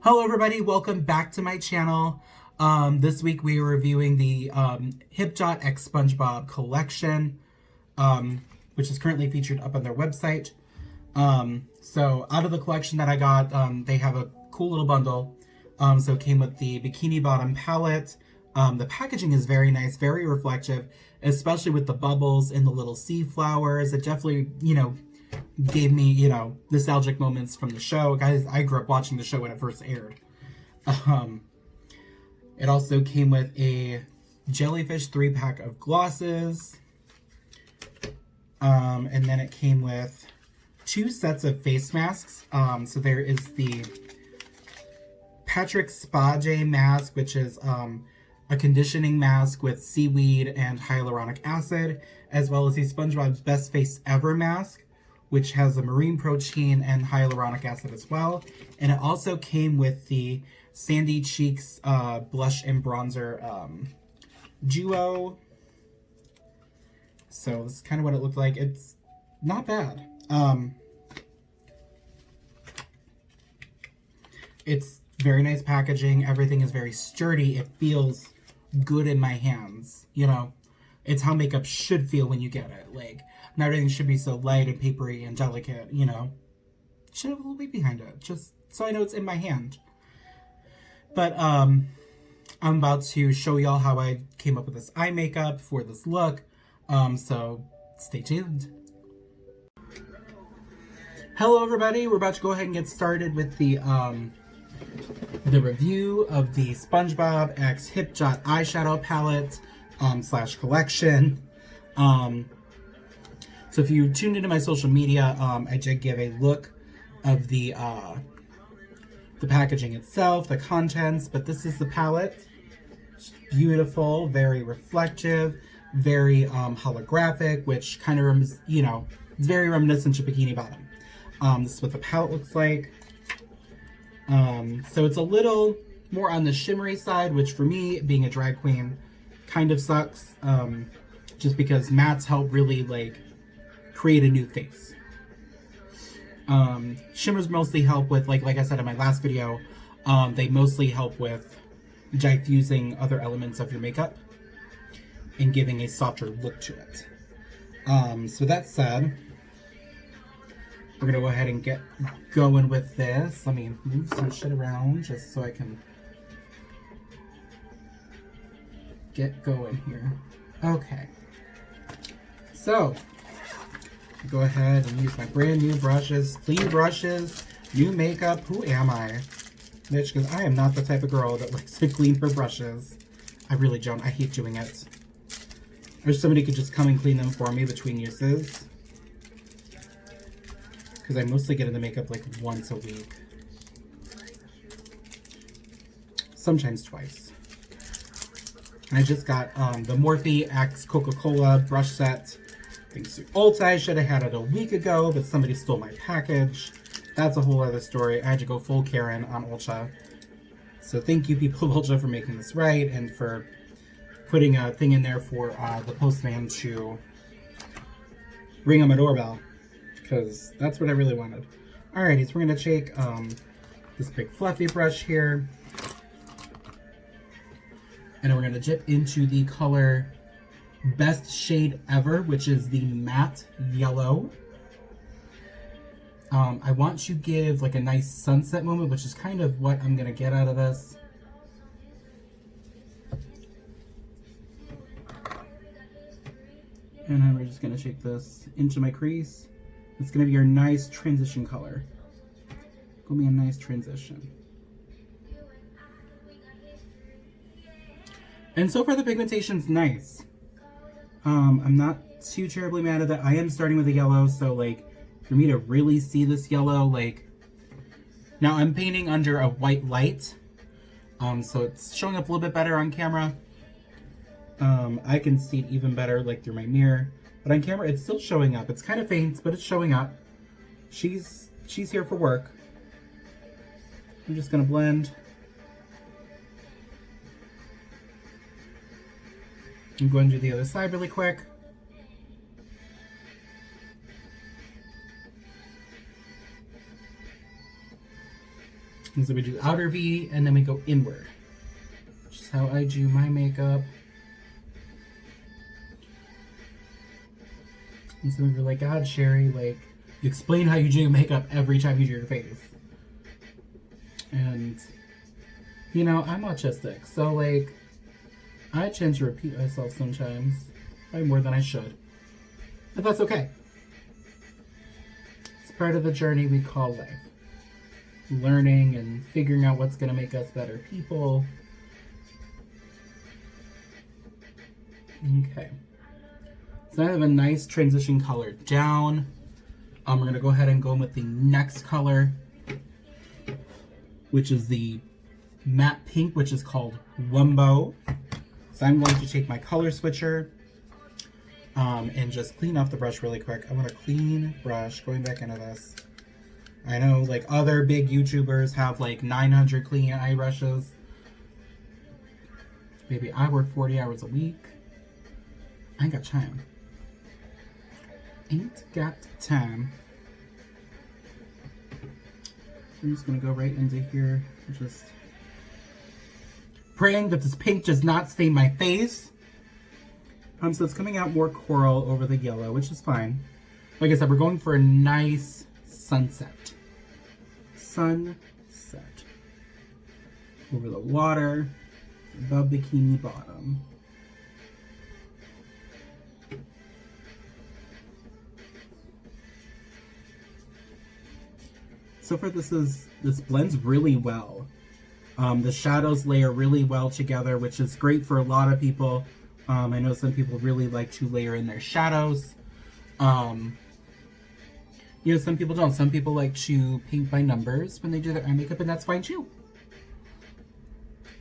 Hello everybody, welcome back to my channel. This week we are reviewing the Hipdot x Spongebob collection, which is currently featured up on their website. So out of the collection that I got, they have a cool little bundle. So it came with the bikini bottom palette. The packaging is very nice, very reflective, especially with the bubbles and the little sea flowers. It definitely, gave me, nostalgic moments from the show. Guys, I grew up watching the show when it first aired. It also came with a jellyfish 3-pack of glosses. And then it came with 2 sets of face masks. So there is the Patrick Spa Day mask, which is a conditioning mask with seaweed and hyaluronic acid, as well as the SpongeBob's Best Face Ever mask, which has a marine protein and hyaluronic acid as well. And it also came with the Sandy Cheeks blush and bronzer duo. So this is kind of what it looked like. It's not bad. It's very nice packaging. Everything is very sturdy. It feels good in my hands. It's how makeup should feel when you get it. Like, not everything should be so light and papery and delicate, Should have a little weight behind it, just so I know it's in my hand. But I'm about to show y'all how I came up with this eye makeup for this look. So stay tuned. Hello everybody, we're about to go ahead and get started with the review of the SpongeBob x Hipdot eyeshadow palette slash collection. So if you tuned into my social media, I did give a look of the packaging itself, the contents, but this is the palette. It's beautiful, very reflective, very holographic, which kind of, it's very reminiscent to Bikini Bottom. This is what the palette looks like. So it's a little more on the shimmery side, which for me, being a drag queen, kind of sucks. Just because mattes help really, create a new face. Shimmers mostly help with, like I said in my last video, they mostly help with diffusing other elements of your makeup and giving a softer look to it. So that said, we're gonna go ahead and get going with this. Let me move some shit around just so I can get going here. Okay. So, go ahead and use my brand new brushes, clean brushes, new makeup. Who am I? Bitch, because I am not the type of girl that likes to clean her brushes. I really don't. I hate doing it. I wish somebody could just come and clean them for me between uses. Because I mostly get into makeup once a week. Sometimes twice. And I just got the Morphe X Coca-Cola brush set. Thanks to Ulta. I should have had it a week ago, but somebody stole my package. That's a whole other story. I had to go full Karen on Ulta. So thank you, people of Ulta, for making this right and for putting a thing in there for the postman to ring on my doorbell. Because that's what I really wanted. Alrighty, so we're going to take this big fluffy brush here. And then we're going to dip into the color Best Shade Ever, which is the matte yellow. I want to give a nice sunset moment, which is kind of what I'm going to get out of this. And then we're just going to shake this into my crease. It's going to be our nice transition color. Going to be a nice transition. And so far the pigmentation's nice. I'm not too terribly mad at that. I am starting with a yellow, so for me to really see this yellow, now I'm painting under a white light, so it's showing up a little bit better on camera. I can see it even better through my mirror, but on camera it's still showing up. It's kind of faint, but it's showing up. She's here for work. I'm just gonna blend. I'm going to do the other side really quick. And so we do outer V and then we go inward. Which is how I do my makeup. And some of you are like, God, Sherry, like, you explain how you do makeup every time you do your face. And, you know, I'm autistic, so, like, I tend to repeat myself sometimes. Probably more than I should. But that's okay. It's part of the journey we call life. Learning and figuring out what's going to make us better people. Okay. So I have a nice transition color down. We're going to go ahead and go in with the next color, which is the matte pink, which is called Wumbo. So I'm going to take my color switcher and just clean off the brush really quick. I want a clean brush going back into this. I know like other big YouTubers have like 900 clean eye brushes. Baby, I work 40 hours a week. I ain't got time. Ain't got time. I'm just gonna go right into here. Just praying that this pink does not stain my face. So it's coming out more coral over the yellow, which is fine. Like I said, we're going for a nice sunset. Sunset. Over the water, above bikini bottom. So far this blends really well. The shadows layer really well together, which is great for a lot of people. I know some people really like to layer in their shadows. You know, some people don't. Some people like to paint by numbers when they do their eye makeup, and that's fine too.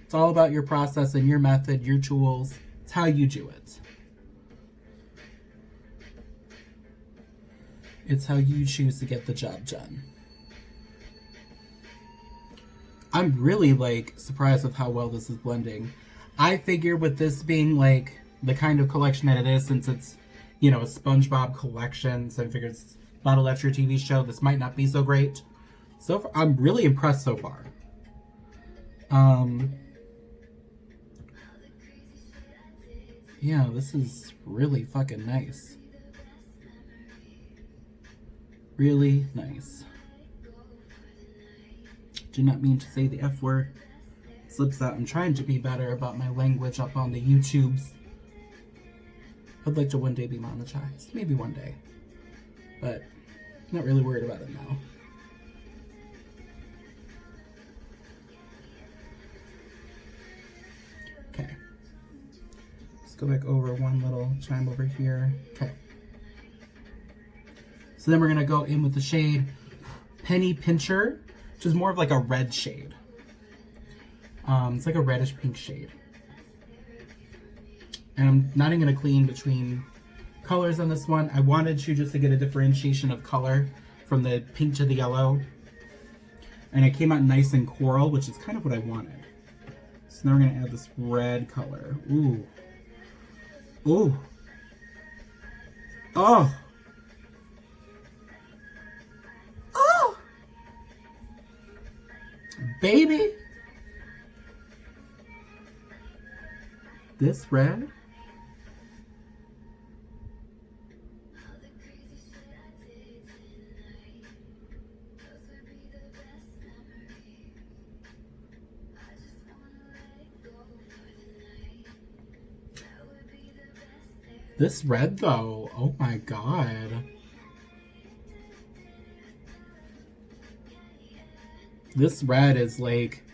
It's all about your process and your method, your tools. It's how you do it. It's how you choose to get the job done. I'm really, like, surprised with how well this is blending. I figure with this being, like, the kind of collection that it is, since it's, you know, a Spongebob collection, so I figured it's not a Left Your TV show, this might not be so great. So far, I'm really impressed so far. Yeah, this is really fucking nice. Really nice. Do not mean to say the F word. Slips out. I'm trying to be better about my language up on the YouTubes. I'd like to one day be monetized. Maybe one day. But I'm not really worried about it now. Okay. Let's go back over one little time over here. Okay. So then we're going to go in with the shade Penny Pincher, which is more of like a red shade. It's like a reddish pink shade. And I'm not even going to clean between colors on this one. I wanted to just to get a differentiation of color from the pink to the yellow. And it came out nice and coral, which is kind of what I wanted. So now we're going to add this red color. Ooh. Ooh. Oh. Oh. Baby. This red? This red though, oh my god. This red is like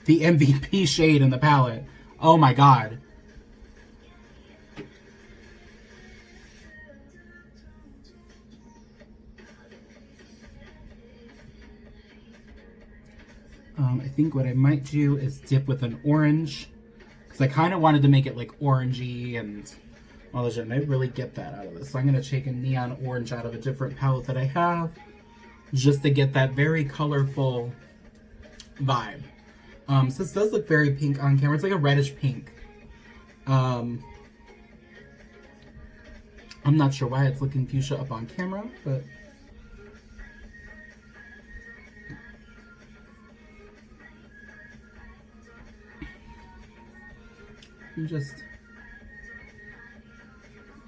the MVP shade in the palette. Oh my god. I think what I might do is dip with an orange, because I kind of wanted to make it like orangey and all this shit, and I really get that out of this. So I'm going to take a neon orange out of a different palette that I have, just to get that very colorful vibe. So this does look very pink on camera. It's like a reddish pink. I'm not sure why it's looking fuchsia up on camera, but I'm just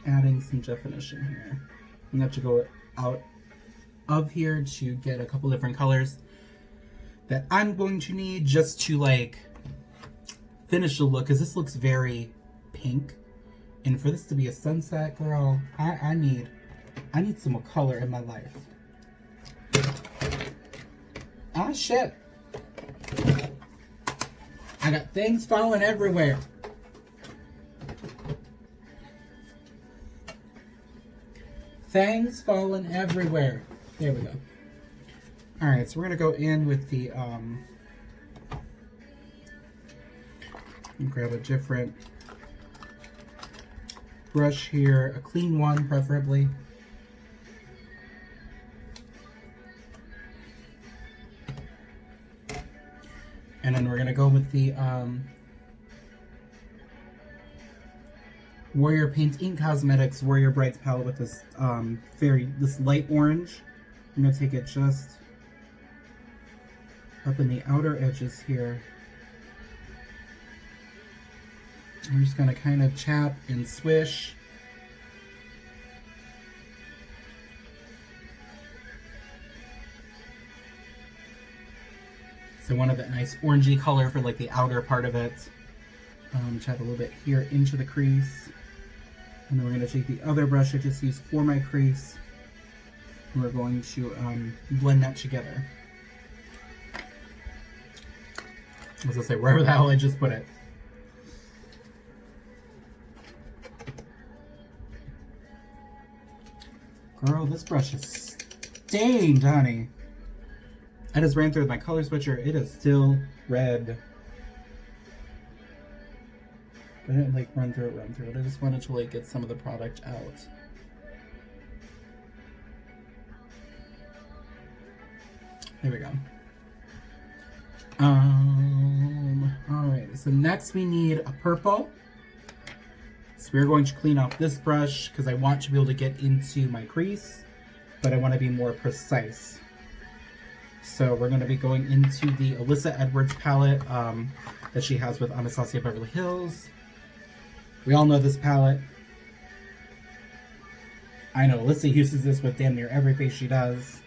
adding some definition here. I'm going to go out of here to get a couple different colors that I'm going to need just to like finish the look, because this looks very pink, and for this to be a sunset, girl, I need some more color in my life. Ah, shit. I got things falling everywhere. Things falling everywhere. There we go. Alright, so we're going to go in with the, grab a different brush here, a clean one preferably. And then we're going to go with the Warrior Paint Ink Cosmetics Warrior Brights palette with this this light orange. I'm going to take it just up in the outer edges here. I'm just going to kind of chap and swish. So I wanted that nice orangey color for like the outer part of it. Chap a little bit here into the crease. And then we're going to take the other brush I just used for my crease. And we're going to blend that together. I was going to say, wherever the hell I just put it. Girl, this brush is stained, honey. I just ran through with my color switcher. It is still red. I didn't like run through it. I just wanted to like get some of the product out. There we go. Alright, so next we need a purple. So we're going to clean off this brush because I want to be able to get into my crease, but I want to be more precise. So we're going to be going into the Alyssa Edwards palette that she has with Anastasia Beverly Hills. We all know this palette. I know Alyssa uses this with damn near every face she does.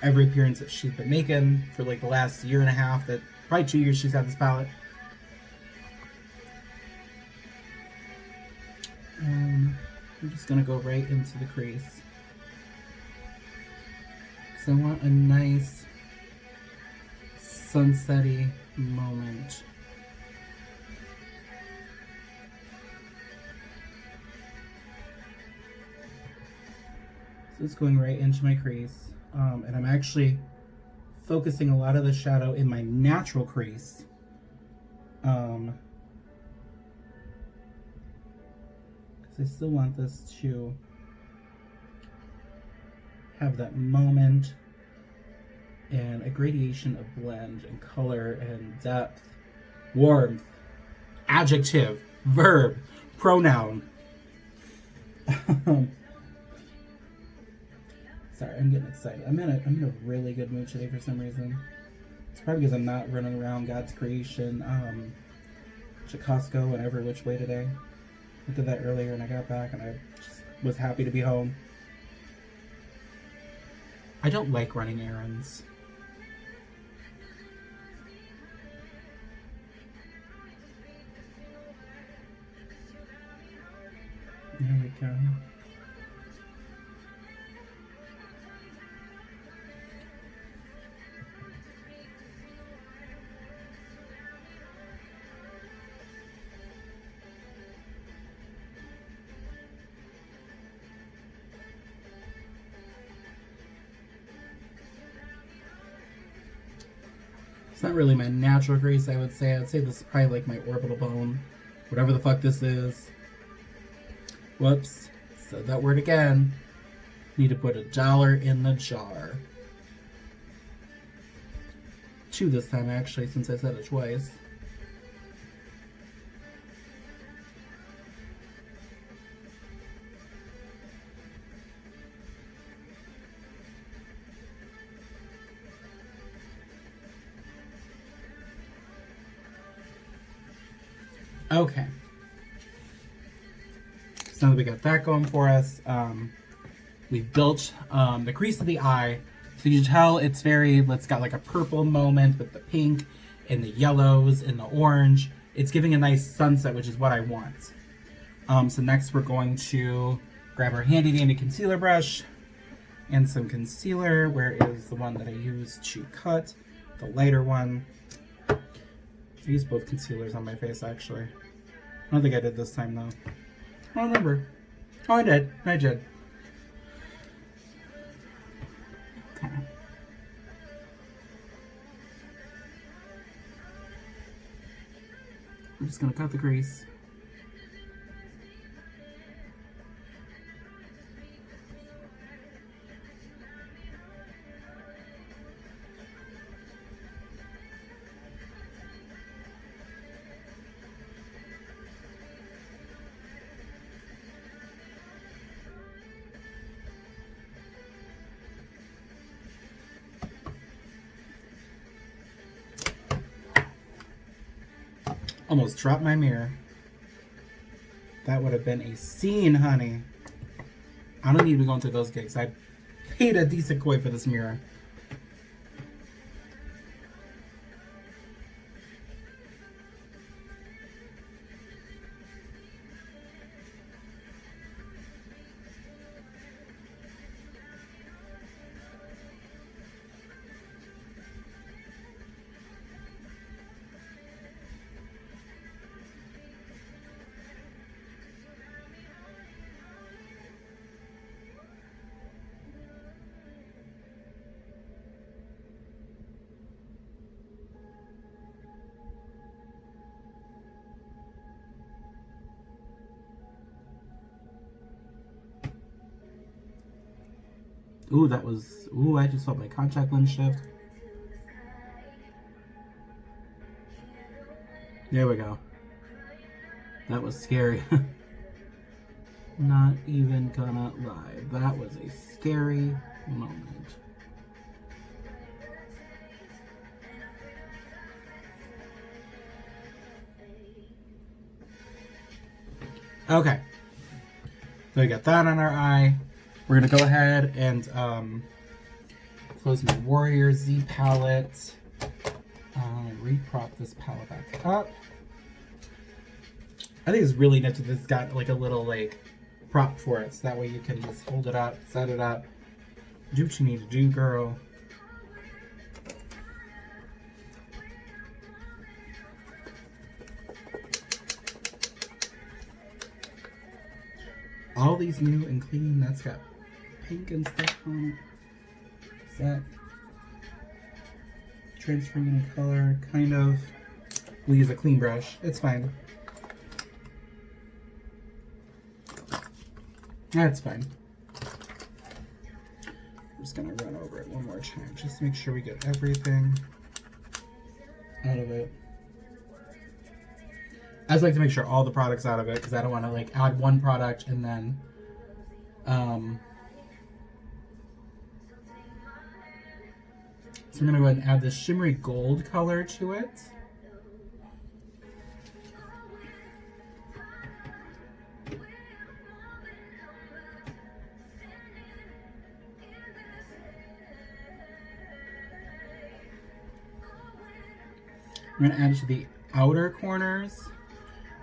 Every appearance that she's been making for like the last year and a half, probably 2 years she's had this palette. I'm just going to go right into the crease. Because I want a nice sunset-y moment. So it's going right into my crease. And I'm actually focusing a lot of the shadow in my natural crease. Because I still want this to have that moment and a gradation of blend and color and depth, warmth, adjective, verb, pronoun. Sorry, I'm getting excited. I'm in a really good mood today for some reason. It's probably because I'm not running around God's creation to Costco and every which way today. I did that earlier and I got back and I just was happy to be home. I don't like running errands. There we go. It's not really my natural crease, I would say. I'd say this is probably like my orbital bone. Whatever the fuck this is. Whoops. Said that word again. Need to put $1 in the jar. 2 this time, actually, since I said it twice. Okay, So now that we got that going for us, we've built the crease of the eye. So you can tell it's got like a purple moment with the pink and the yellows and the orange. It's giving a nice sunset, which is what I want. So next we're going to grab our handy dandy concealer brush and some concealer. Where is the one that I used to cut? The lighter one. I used both concealers on my face actually. I don't think I did this time though. I don't remember. Oh, I did. I did. Okay. I'm just gonna cut the crease. Almost dropped my mirror. That would have been a scene, honey. I don't need to be going through those gigs. I paid a decent coin for this mirror. Ooh, that was... Ooh, I just felt my contact lens shift. There we go. That was scary. Not even gonna lie. That was a scary moment. Okay. So we got that on our eye. We're going to go ahead and close my Warrior Z palette. Reprop this palette back up. I think it's really nifty that it's got like a little like prop for it. So that way you can just hold it up, set it up, do what you need to do, girl. All these new and clean, that's got pink and stuff on it. Is that transferring in color? Kind of. We'll use a clean brush. It's fine. That's fine. I'm just gonna run over it one more time, just to make sure we get everything out of it. I just like to make sure all the products out of it because I don't want to like add one product and then so I'm going to go ahead and add this shimmery gold color to it. I'm going to add it to the outer corners.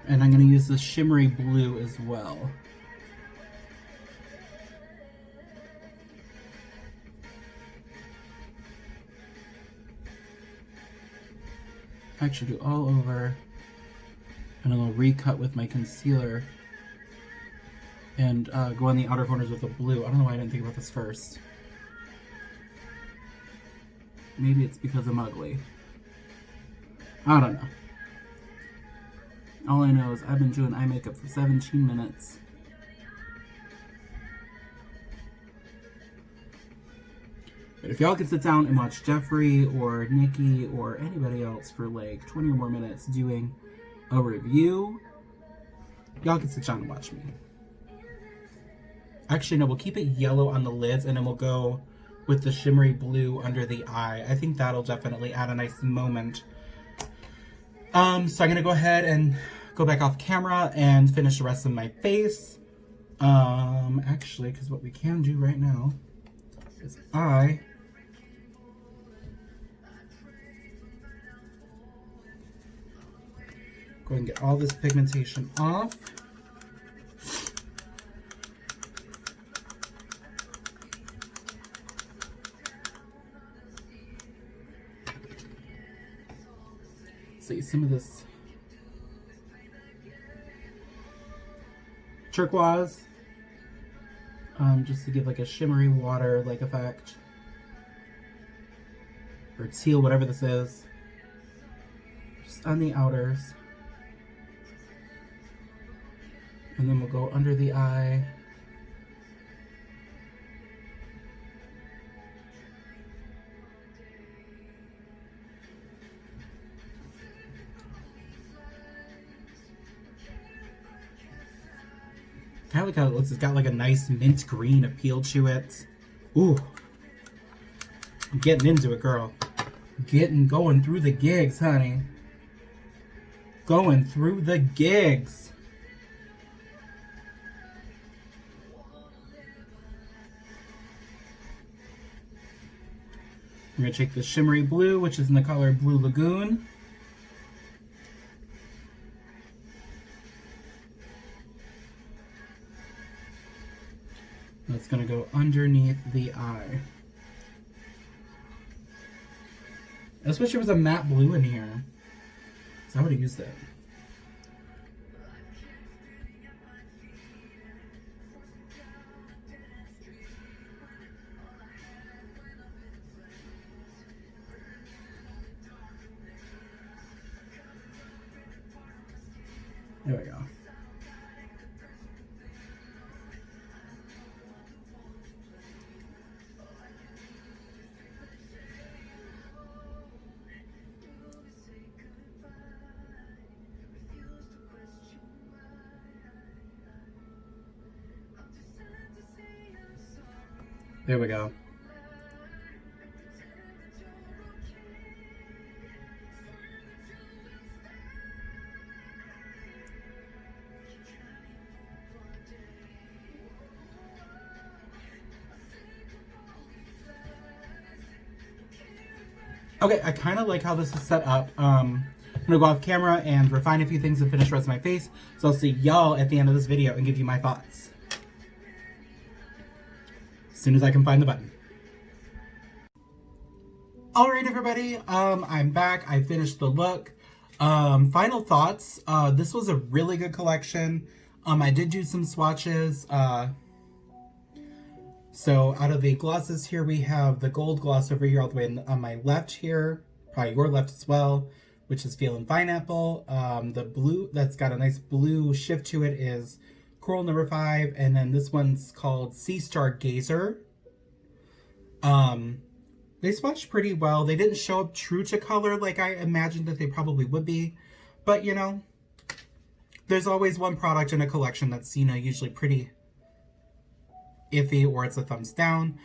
And I'm going to use the shimmery blue as well. Actually do all over. And then I'll recut with my concealer. And go on the outer corners with the blue. I don't know why I didn't think about this first. Maybe it's because I'm ugly. I don't know. All I know is I've been doing eye makeup for 17 minutes. But if y'all can sit down and watch Jeffrey or Nikki or anybody else for like 20 or more minutes doing a review, y'all can sit down and watch me. Actually, no, we'll keep it yellow on the lids and then we'll go with the shimmery blue under the eye. I think that'll definitely add a nice moment. So I'm going to go ahead and go back off camera and finish the rest of my face. Actually, because what we can do right now is I go and get all this pigmentation off. See some of this turquoise, just to give like a shimmery water like effect, or teal, whatever this is, just on the outers, and then we'll go under the eye. I like how it looks. It's got like a nice mint green appeal to it. Ooh. I'm getting into it, girl. Going through the gigs, honey. Going through the gigs. I'm going to take the shimmery blue, which is in the color Blue Lagoon. That's going to go underneath the eye. I just wish there was a matte blue in here, so I would have used it. There we go. There we go. Okay, I kind of like how this is set up. I'm gonna go off camera and refine a few things and finish the rest of my face. So I'll see y'all at the end of this video and give you my thoughts as soon as I can find the button. Alright everybody, I'm back. I finished the look. Final thoughts. This was a really good collection. I did do some swatches. So out of the glosses here, we have the gold gloss over here all the way on my left here, probably your left as well, which is Feelin' Pineapple. The blue, that's got a nice blue shift to it, is Coral number 5, and then this one's called Sea Star Gazer. They swatched pretty well. They didn't show up true to color like I imagined that they probably would be, but you know, there's always one product in a collection that's, you know, usually pretty iffy or it's a thumbs down.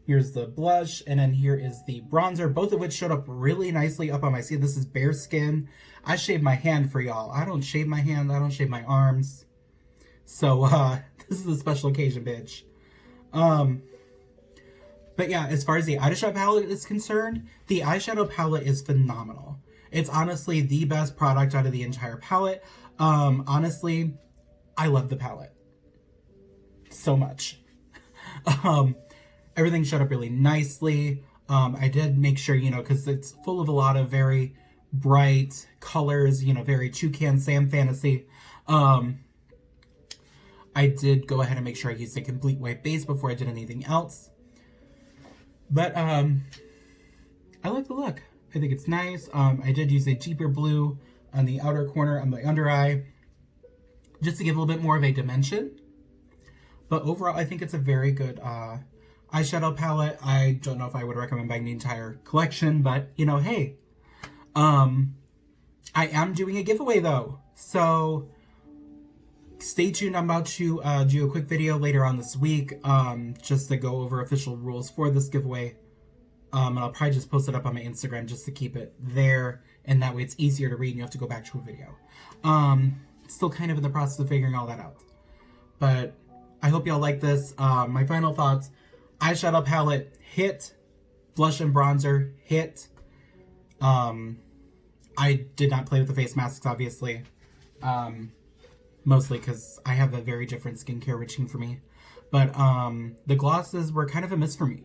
Here's the blush, and then here is the bronzer, both of which showed up really nicely up on my skin. This is bare skin. I shaved my hand for y'all. I don't shave my hand, I don't shave my arms. So this is a special occasion, bitch. But yeah, as far as the eyeshadow palette is concerned, the eyeshadow palette is phenomenal. It's honestly the best product out of the entire palette. Honestly, I love the palette so much. Everything showed up really nicely. I did make sure, you know, because it's full of a lot of very bright colors, you know, very Toucan Sam fantasy. I did go ahead and make sure I used a complete white base before I did anything else. But I like the look. I think it's nice. I did use a deeper blue on the outer corner on my under eye, just to give a little bit more of a dimension. But overall, I think it's a very good eyeshadow palette. I don't know if I would recommend buying the entire collection, but you know, hey, I am doing a giveaway though, so stay tuned. I'm about to do a quick video later on this week, just to go over official rules for this giveaway. And I'll probably just post it up on my Instagram just to keep it there, and that way it's easier to read and you have to go back to a video. Still kind of in the process of figuring all that out. But I hope y'all like this. My final thoughts: eyeshadow palette hit, blush and bronzer hit. I did not play with the face masks, obviously. Mostly because I have a very different skincare routine for me. But the glosses were kind of a miss for me.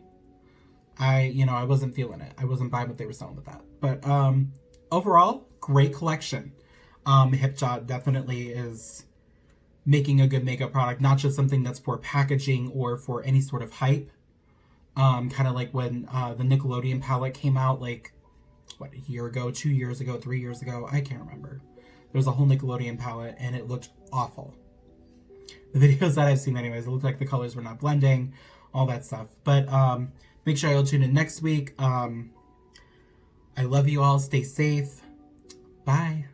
I wasn't feeling it. I wasn't buying what they were selling with that. But overall, great collection. Hipdot definitely is making a good makeup product, not just something that's for packaging or for any sort of hype. Kind of like when the Nickelodeon palette came out, like, what, a year ago, 2 years ago, 3 years ago? I can't remember. There was a whole Nickelodeon palette, and it looked awful. The videos that I've seen anyways, it looked like the colors were not blending, all that stuff. But make sure you'll tune in next week. I love you all. Stay safe. Bye.